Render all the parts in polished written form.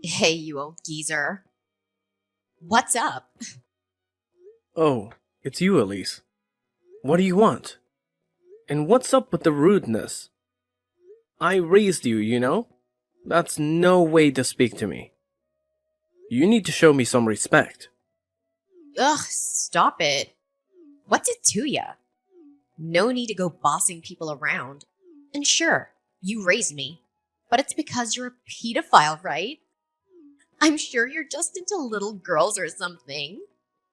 Hey, you old geezer. What's up? Oh, it's you, Elise. What do you want? And what's up with the rudeness? I raised you, you know? That's no way to speak to me. You need to show me some respect. Ugh, stop it. What's it to ya? No need to go bossing people around. And sure, you raised me, but it's because you're a pedophile, right? I'm sure you're just into little girls or something.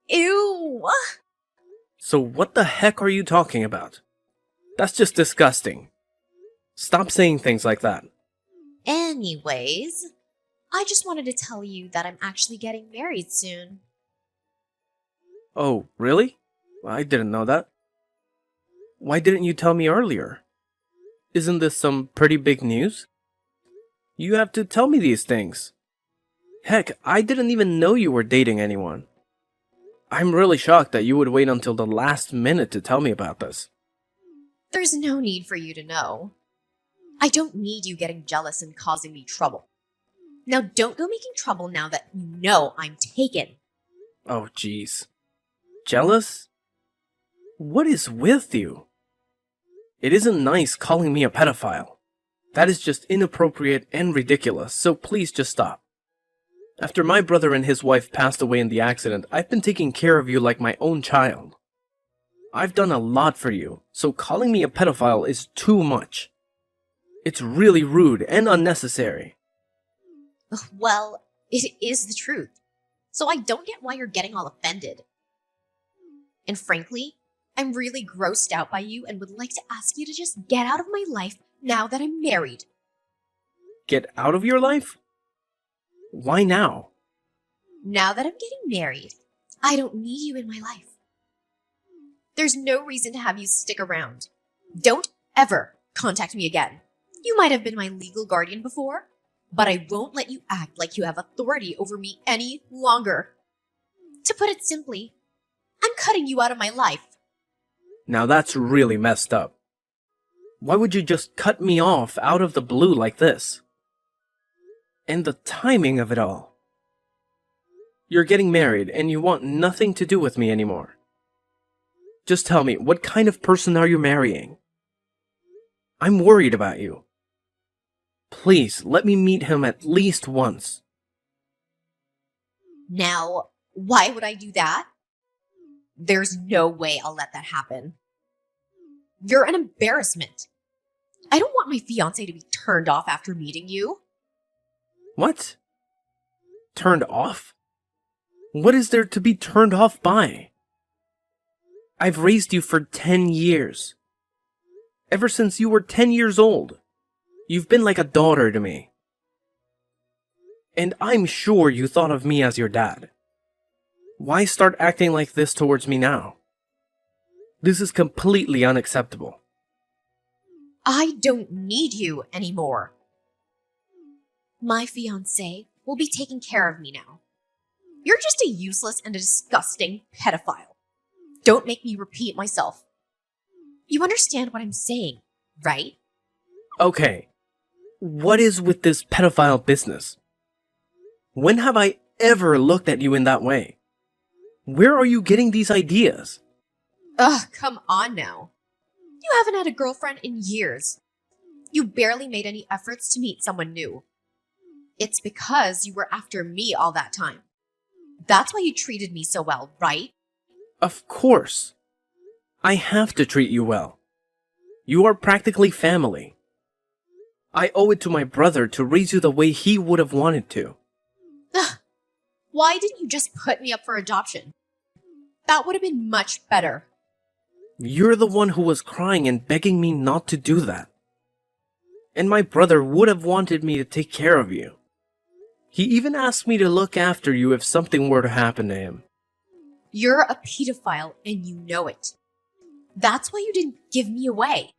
Ew! So what the heck are you talking about? That's just disgusting. Stop saying things like that. Anyways, I just wanted to tell you that I'm actually getting married soon. Oh, really? I didn't know that. Why didn't you tell me earlier? Isn't this some pretty big news? You have to tell me these things. Heck, I didn't even know you were dating anyone. I'm really shocked that you would wait until the last minute to tell me about this. There's no need for you to know. I don't need you getting jealous and causing me trouble. Now don't go making trouble now that you know I'm taken. Oh, jeez. Jealous? What is with you? It isn't nice calling me a pedophile. That is just inappropriate and ridiculous, so please just stop. After my brother and his wife passed away in the accident, I've been taking care of you like my own child. I've done a lot for you, so calling me a pedophile is too much. It's really rude and unnecessary. Well, it is the truth. So I don't get why you're getting all offended. And frankly, I'm really grossed out by you and would like to ask you to just get out of my life now that I'm married. Get out of your life? Why now? Now that I'm getting married, I don't need you in my life. There's no reason to have you stick around. Don't ever contact me again. You might have been my legal guardian before, but I won't let you act like you have authority over me any longer. To put it simply, I'm cutting you out of my life. Now that's really messed up. Why would you just cut me off out of the blue like this? And the timing of it all. You're getting married and you want nothing to do with me anymore. Just tell me, what kind of person are you marrying? I'm worried about you. Please, let me meet him at least once. Now, why would I do that? There's no way I'll let that happen. You're an embarrassment. I don't want my fiancé to be turned off after meeting you. What? Turned off? What is there to be turned off by? I've raised you for 10 years. Ever since you were 10 years old. You've been like a daughter to me. And I'm sure you thought of me as your dad. Why start acting like this towards me now? This is completely unacceptable. I don't need you anymore. My fiancé will be taking care of me now. You're just a useless and a disgusting pedophile. Don't make me repeat myself. You understand what I'm saying, right? Okay, what is with this pedophile business? When have I ever looked at you in that way? Where are you getting these ideas? Ugh, come on now. You haven't had a girlfriend in years. You barely made any efforts to meet someone new. It's because you were after me all that time. That's why you treated me so well, right? Of course. I have to treat you well. You are practically family. I owe it to my brother to raise you the way he would have wanted to. Ugh, why didn't you just put me up for adoption? That would have been much better. You're the one who was crying and begging me not to do that. And my brother would have wanted me to take care of you. He even asked me to look after you if something were to happen to him. You're a pedophile and you know it. That's why you didn't give me away.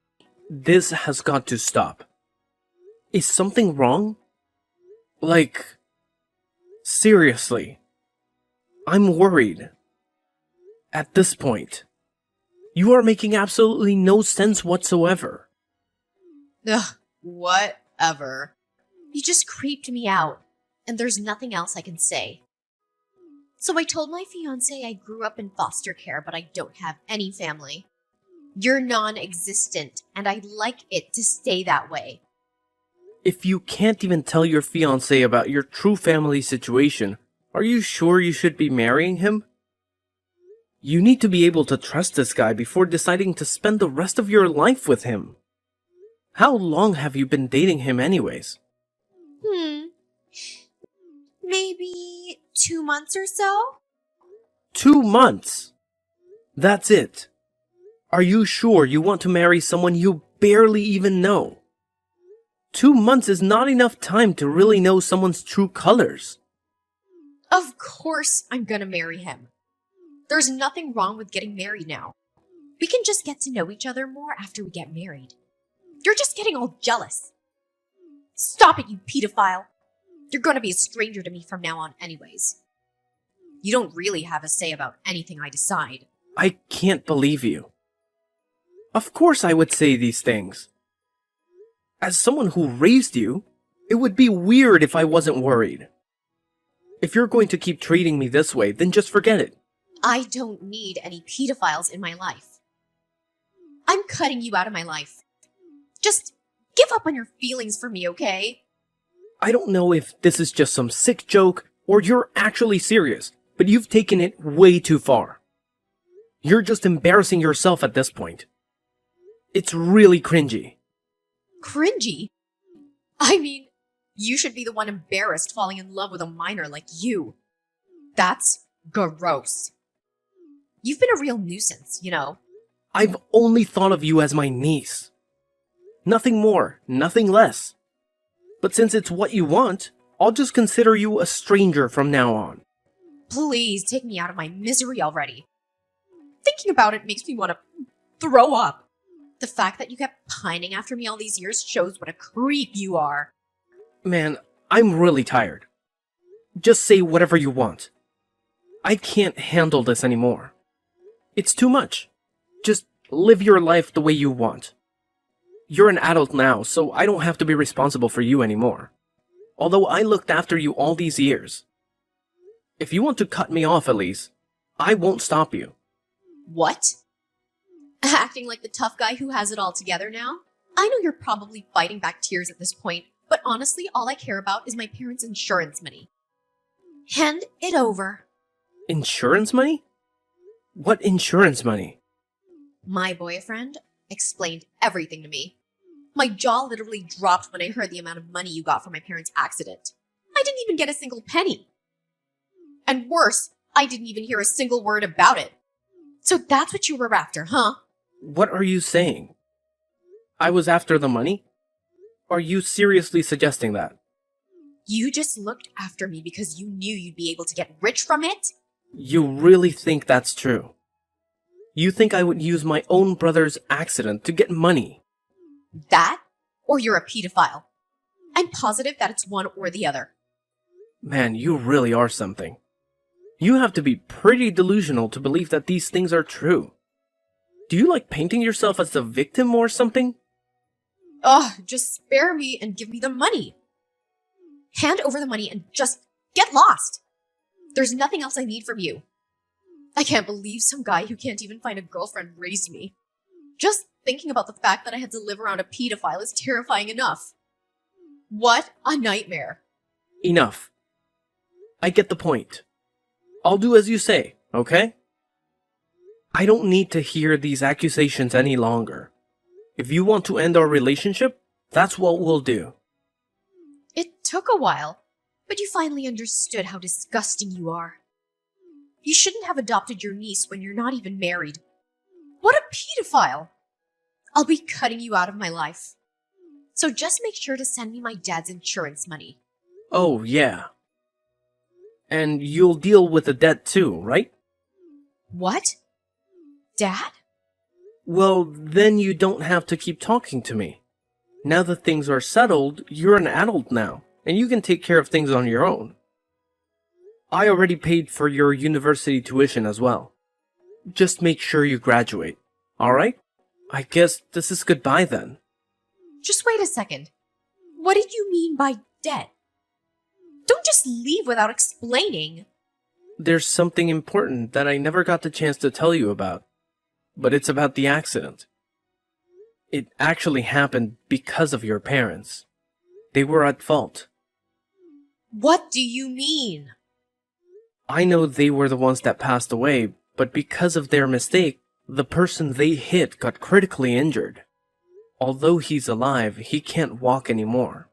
This has got to stop. Is something wrong? Like, seriously. I'm worried. At this point, you are making absolutely no sense whatsoever. Ugh, whatever. You just creeped me out. and there's nothing else I can say. So I told my fiancé I grew up in foster care, but I don't have any family. You're non-existent, and I'd like it to stay that way. If you can't even tell your fiancé about your true family situation, are you sure you should be marrying him? You need to be able to trust this guy before deciding to spend the rest of your life with him. How long have you been dating him anyways? Maybe 2 months or so? 2 months? That's it. Are you sure you want to marry someone you barely even know? 2 months is not enough time to really know someone's true colors. Of course I'm gonna marry him. There's nothing wrong with getting married now. We can just get to know each other more after we get married. You're just getting all jealous. Stop it, you pedophile. You're gonna be a stranger to me from now on anyways. You don't really have a say about anything I decide. I can't believe you. Of course I would say these things. As someone who raised you, it would be weird if I wasn't worried. If you're going to keep treating me this way, then just forget it. I don't need any pedophiles in my life. I'm cutting you out of my life. Just give up on your feelings for me, okay? I don't know if this is just some sick joke or you're actually serious, but you've taken it way too far. You're just embarrassing yourself at this point. It's really cringy. Cringy? I mean, you should be the one embarrassed falling in love with a minor like you. That's gross. You've been a real nuisance, you know. I've only thought of you as my niece. Nothing more, nothing less. But since it's what you want, I'll just consider you a stranger from now on. Please take me out of my misery already. Thinking about it makes me want to throw up. The fact that you kept pining after me all these years shows what a creep you are. Man, I'm really tired. Just say whatever you want. I can't handle this anymore. It's too much. Just live your life the way you want. You're an adult now, so I don't have to be responsible for you anymore. Although I looked after you all these years. If you want to cut me off, Elise, I won't stop you. What? Acting like the tough guy who has it all together now? I know you're probably fighting back tears at this point, but honestly, all I care about is my parents' insurance money. Hand it over. Insurance money? What insurance money? My boyfriend explained everything to me. My jaw literally dropped when I heard the amount of money you got from my parents' accident. I didn't even get a single penny. And worse, I didn't even hear a single word about it. So that's what you were after, huh? What are you saying? I was after the money? Are you seriously suggesting that? You just looked after me because you knew you'd be able to get rich from it? You really think that's true? You think I would use my own brother's accident to get money? That? Or you're a pedophile? I'm positive that it's one or the other. Man, you really are something. You have to be pretty delusional to believe that these things are true. Do you like painting yourself as the victim or something? Ugh, just spare me and give me the money. Hand over the money and just get lost. There's nothing else I need from you. I can't believe some guy who can't even find a girlfriend raised me. Just thinking about the fact that I had to live around a pedophile is terrifying enough. What a nightmare. Enough. I get the point. I'll do as you say, okay? I don't need to hear these accusations any longer. If you want to end our relationship, that's what we'll do. It took a while, but you finally understood how disgusting you are. You shouldn't have adopted your niece when you're not even married. What a pedophile! I'll be cutting you out of my life. So just make sure to send me my dad's insurance money. Oh, yeah. And you'll deal with the debt too, right? What? Dad? Well, then you don't have to keep talking to me. Now that things are settled, you're an adult now, and you can take care of things on your own. I already paid for your university tuition as well. Just make sure you graduate, alright? I guess this is goodbye then. Just wait a second. What did you mean by debt? Don't just leave without explaining. There's something important that I never got the chance to tell you about, but it's about the accident. It actually happened because of your parents. They were at fault. What do you mean? I know they were the ones that passed away, but because of their mistake, the person they hit got critically injured. Although he's alive, he can't walk anymore.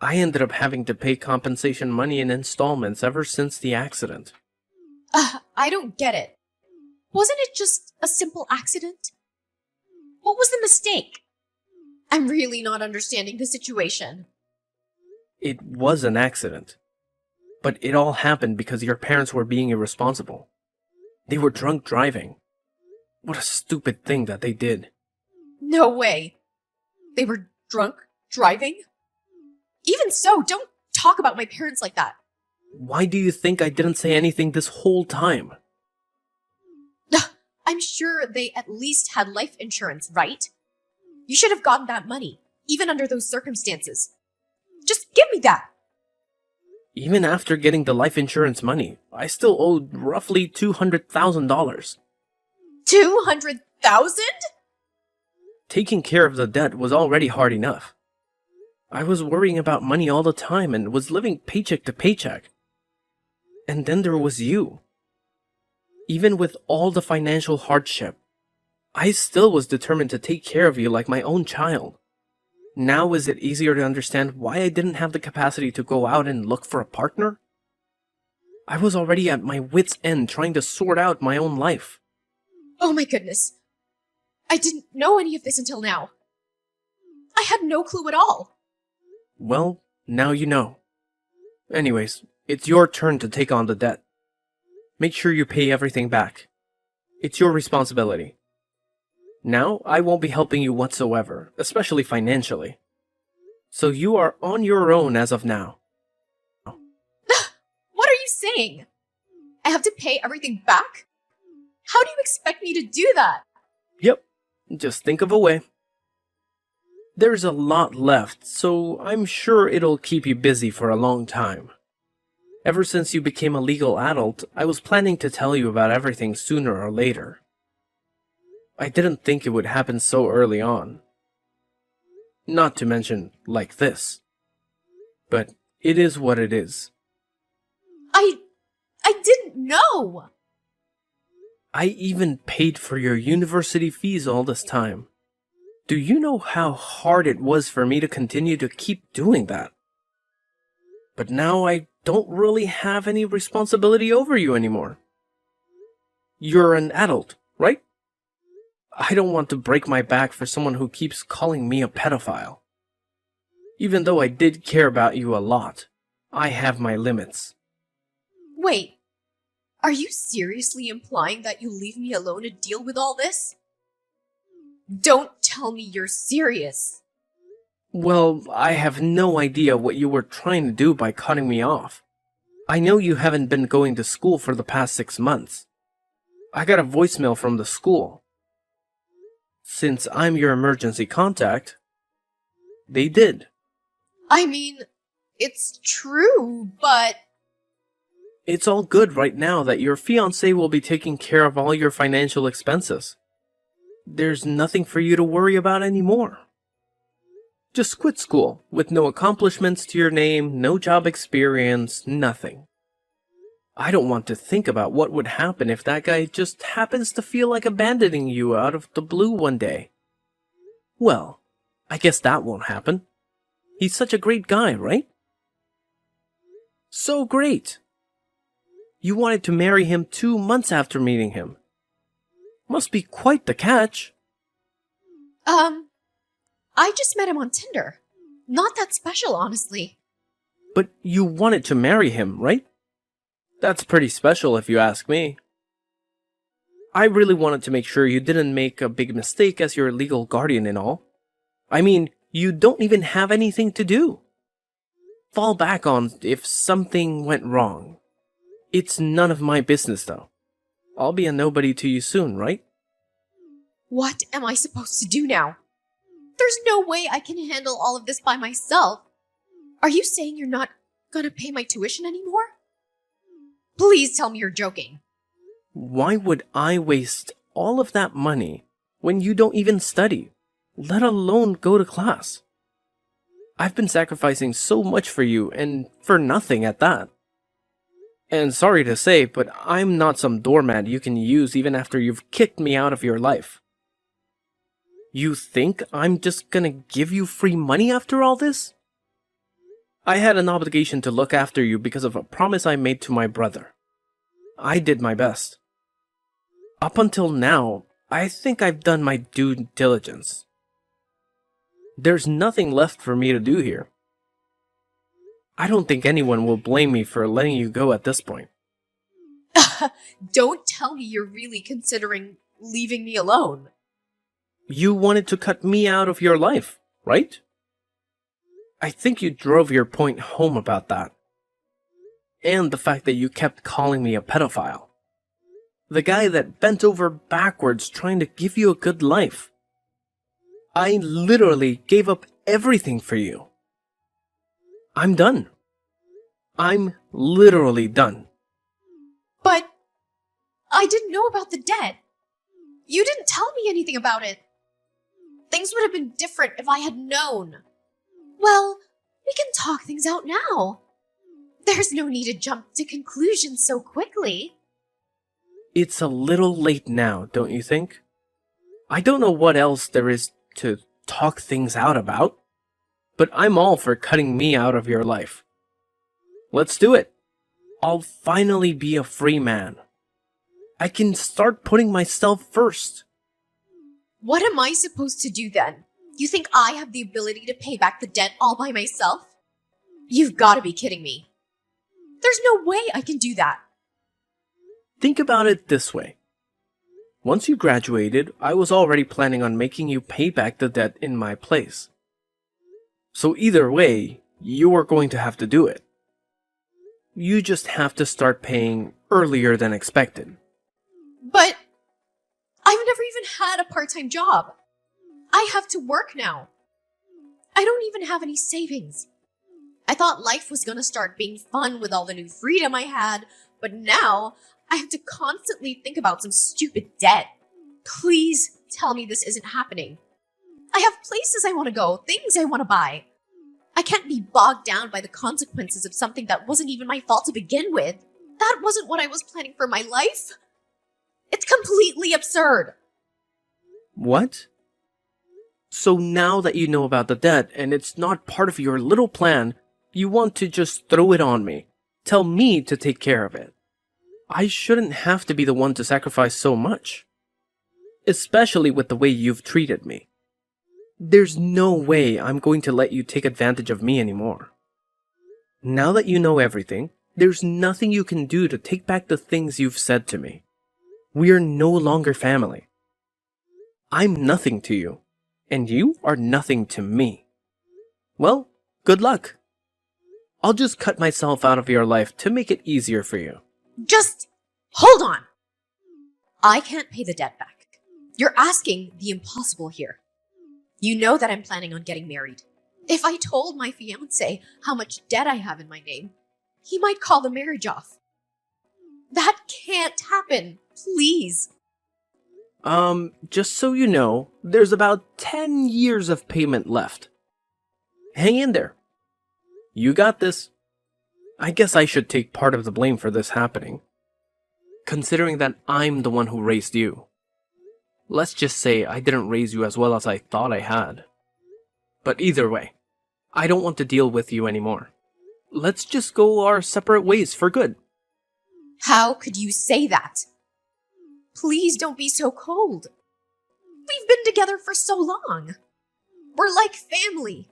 I ended up having to pay compensation money in installments ever since the accident. I don't get it. Wasn't it just a simple accident? What was the mistake? I'm really not understanding the situation. It was an accident. But it all happened because your parents were being irresponsible. They were drunk driving. What a stupid thing that they did. No way. They were drunk driving? Even so, don't talk about my parents like that. Why do you think I didn't say anything this whole time? I'm sure they at least had life insurance, right? You should have gotten that money, even under those circumstances. Just give me that. Even after getting the life insurance money, I still owed roughly $200,000. 200,000? Taking care of the debt was already hard enough. I was worrying about money all the time and was living paycheck to paycheck. And then there was you. Even with all the financial hardship, I still was determined to take care of you like my own child. Now is it easier to understand why I didn't have the capacity to go out and look for a partner? I was already at my wit's end trying to sort out my own life. Oh my goodness. I didn't know any of this until now. I had no clue at all. Well, now you know. Anyways, it's your turn to take on the debt. Make sure you pay everything back. It's your responsibility. Now, I won't be helping you whatsoever, especially financially. So you are on your own as of now. What are you saying? I have to pay everything back? How do you expect me to do that? Yep, just think of a way. There's a lot left, so I'm sure it'll keep you busy for a long time. Ever since you became a legal adult, I was planning to tell you about everything sooner or later. I didn't think it would happen so early on. Not to mention, like this. But it is what it is. I didn't know! I even paid for your university fees all this time. Do you know how hard it was for me to continue to keep doing that? But now I don't really have any responsibility over you anymore. You're an adult, right? I don't want to break my back for someone who keeps calling me a pedophile. Even though I did care about you a lot, I have my limits. Wait, are you seriously implying that you'll leave me alone to deal with all this? Don't tell me you're serious. Well, I have no idea what you were trying to do by cutting me off. I know you haven't been going to school for the past 6 months. I got a voicemail from the school. Since I'm your emergency contact, they did. I mean, it's true, but... It's all good right now that your fiancé will be taking care of all your financial expenses. There's nothing for you to worry about anymore. Just quit school, with no accomplishments to your name, no job experience, nothing. I don't want to think about what would happen if that guy just happens to feel like abandoning you out of the blue one day. Well, I guess that won't happen. He's such a great guy, right? So great! You wanted to marry him 2 months after meeting him. Must be quite the catch. I just met him on Tinder. Not that special, honestly. But you wanted to marry him, right? That's pretty special if you ask me. I really wanted to make sure you didn't make a big mistake as your legal guardian and all. I mean, you don't even have anything to do. Fall back on if something went wrong. It's none of my business, though. I'll be a nobody to you soon, right? What am I supposed to do now? There's no way I can handle all of this by myself. Are you saying you're not gonna pay my tuition anymore? Please tell me you're joking. Why would I waste all of that money when you don't even study, let alone go to class? I've been sacrificing so much for you, and for nothing at that. And sorry to say, but I'm not some doormat you can use even after you've kicked me out of your life. You think I'm just gonna give you free money after all this? I had an obligation to look after you because of a promise I made to my brother. I did my best. Up until now, I think I've done my due diligence. There's nothing left for me to do here. I don't think anyone will blame me for letting you go at this point. Don't tell me you're really considering leaving me alone. You wanted to cut me out of your life, right? I think you drove your point home about that. And the fact that you kept calling me a pedophile. The guy that bent over backwards trying to give you a good life. I literally gave up everything for you. I'm done. I'm literally done. But I didn't know about the debt. You didn't tell me anything about it. Things would have been different if I had known. Well, we can talk things out now. There's no need to jump to conclusions so quickly. It's a little late now, don't you think? I don't know what else there is to talk things out about, but I'm all for cutting me out of your life. Let's do it. I'll finally be a free man. I can start putting myself first. What am I supposed to do then? You think I have the ability to pay back the debt all by myself? You've got to be kidding me. There's no way I can do that. Think about it this way. Once you graduated, I was already planning on making you pay back the debt in my place. So either way, you are going to have to do it. You just have to start paying earlier than expected. But I've never even had a part-time job. I have to work now. I don't even have any savings. I thought life was gonna start being fun with all the new freedom I had, but now I have to constantly think about some stupid debt. Please tell me this isn't happening. I have places I want to go, things I want to buy. I can't be bogged down by the consequences of something that wasn't even my fault to begin with. That wasn't what I was planning for my life. It's completely absurd. What? So now that you know about the debt and it's not part of your little plan, you want to just throw it on me. Tell me to take care of it. I shouldn't have to be the one to sacrifice so much. Especially with the way you've treated me. There's no way I'm going to let you take advantage of me anymore. Now that you know everything, there's nothing you can do to take back the things you've said to me. We are no longer family. I'm nothing to you, and you are nothing to me. Well, good luck. I'll just cut myself out of your life to make it easier for you. Just hold on. I can't pay the debt back. You're asking the impossible here. You know that I'm planning on getting married. If I told my fiancé how much debt I have in my name, he might call the marriage off. That can't happen. Please. Just so you know, there's about 10 years of payment left. Hang in there. You got this. I guess I should take part of the blame for this happening, considering that I'm the one who raised you. Let's just say I didn't raise you as well as I thought I had. But either way, I don't want to deal with you anymore. Let's just go our separate ways for good. How could you say that? Please don't be so cold. We've been together for so long. We're like family.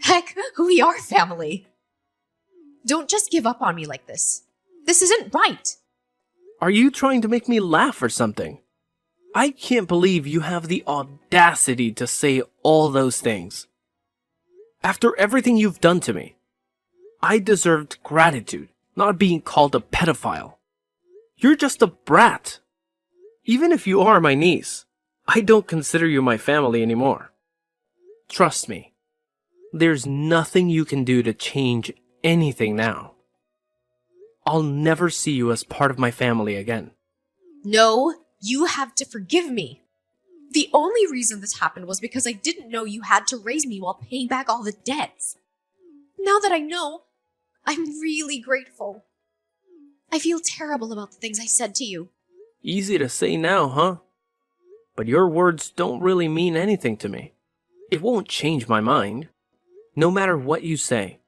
Heck, we are family. Don't just give up on me like this. This isn't right. Are you trying to make me laugh or something? I can't believe you have the audacity to say all those things. After everything you've done to me, I deserved gratitude, not being called a pedophile. You're just a brat. Even if you are my niece, I don't consider you my family anymore. Trust me, there's nothing you can do to change anything now. I'll never see you as part of my family again. No, you have to forgive me. The only reason this happened was because I didn't know you had to raise me while paying back all the debts. Now that I know, I'm really grateful. I feel terrible about the things I said to you. Easy to say now, huh? But your words don't really mean anything to me. It won't change my mind, no matter what you say.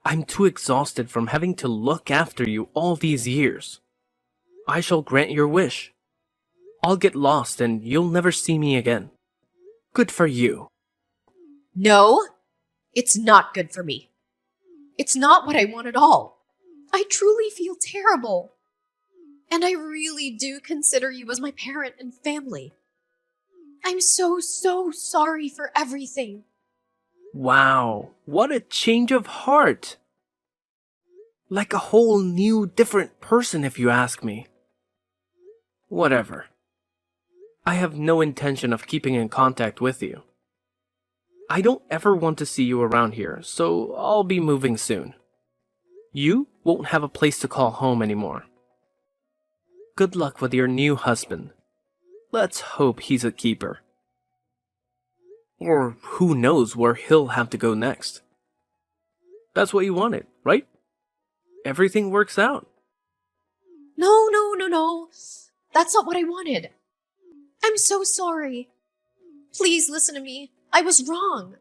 I'm too exhausted from having to look after you all these years. I shall grant your wish. I'll get lost and you'll never see me again. Good for you. No, it's not good for me. It's not what I want at all. I truly feel terrible. And I really do consider you as my parent and family. I'm so sorry for everything. Wow, what a change of heart. Like a whole new, different person if you ask me. Whatever. I have no intention of keeping in contact with you. I don't ever want to see you around here, so I'll be moving soon. You won't have a place to call home anymore. Good luck with your new husband. Let's hope he's a keeper. Or who knows where he'll have to go next. That's what you wanted, right? Everything works out. No. That's not what I wanted. I'm so sorry. Please listen to me. I was wrong.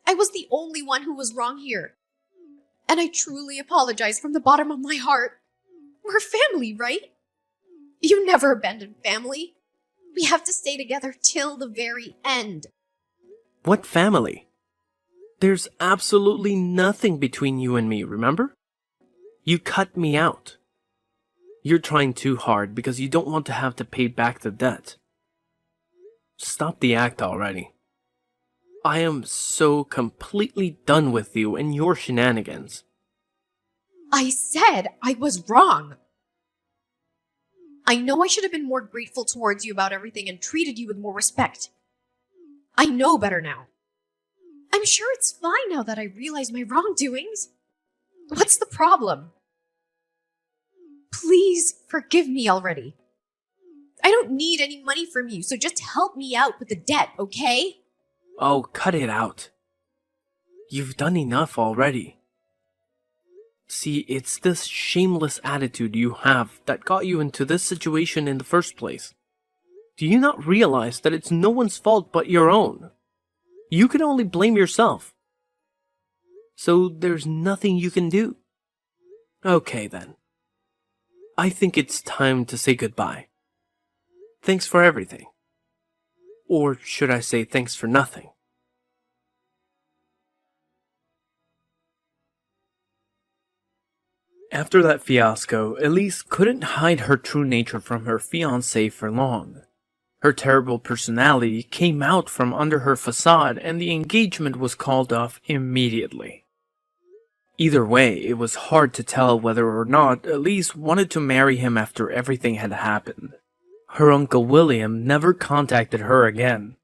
I was the only one who was wrong here. And I truly apologize from the bottom of my heart. We're family, right? You never abandoned family. We have to stay together till the very end. What family? There's absolutely nothing between you and me, remember? You cut me out. You're trying too hard because you don't want to have to pay back the debt. Stop the act already. I am so completely done with you and your shenanigans. I said I was wrong. I know I should have been more grateful towards you about everything and treated you with more respect. I know better now. I'm sure it's fine now that I realize my wrongdoings. What's the problem? Please forgive me already. I don't need any money from you, so just help me out with the debt, okay? Oh, cut it out. You've done enough already. See, it's this shameless attitude you have that got you into this situation in the first place. Do you not realize that it's no one's fault but your own? You can only blame yourself. So there's nothing you can do. Okay then. I think it's time to say goodbye. Thanks for everything. Or should I say thanks for nothing? After that fiasco, Elise couldn't hide her true nature from her fiancé for long. Her terrible personality came out from under her facade and the engagement was called off immediately. Either way, it was hard to tell whether or not Elise wanted to marry him after everything had happened. Her Uncle William never contacted her again.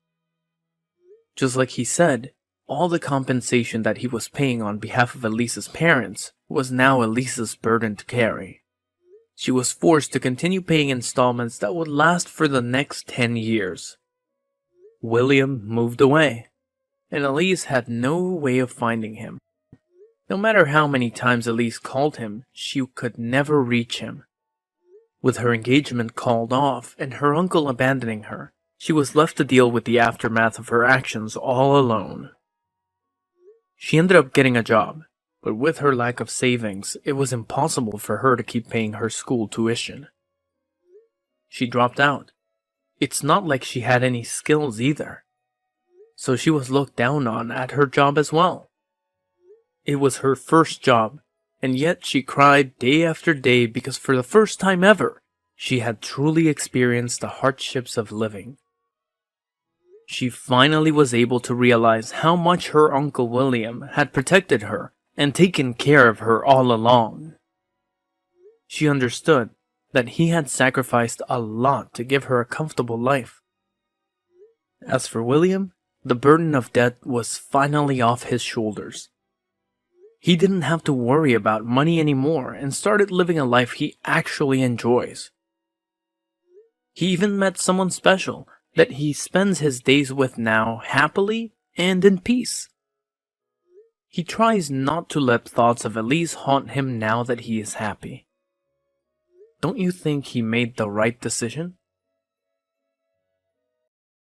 Just like he said, all the compensation that he was paying on behalf of Elise's parents was now Elise's burden to carry. She was forced to continue paying installments that would last for the next 10 years. William moved away, and Elise had no way of finding him. No matter how many times Elise called him, she could never reach him. With her engagement called off and her uncle abandoning her, she was left to deal with the aftermath of her actions all alone. She ended up getting a job, but with her lack of savings, it was impossible for her to keep paying her school tuition. She dropped out. It's not like she had any skills either. So she was looked down on at her job as well. It was her first job, and yet she cried day after day because for the first time ever, she had truly experienced the hardships of living. She finally was able to realize how much her Uncle William had protected her and taken care of her all along. She understood that he had sacrificed a lot to give her a comfortable life. As for William, the burden of debt was finally off his shoulders. He didn't have to worry about money anymore and started living a life he actually enjoys. He even met someone special that he spends his days with now happily and in peace. He tries not to let thoughts of Elise haunt him now that he is happy. Don't you think he made the right decision?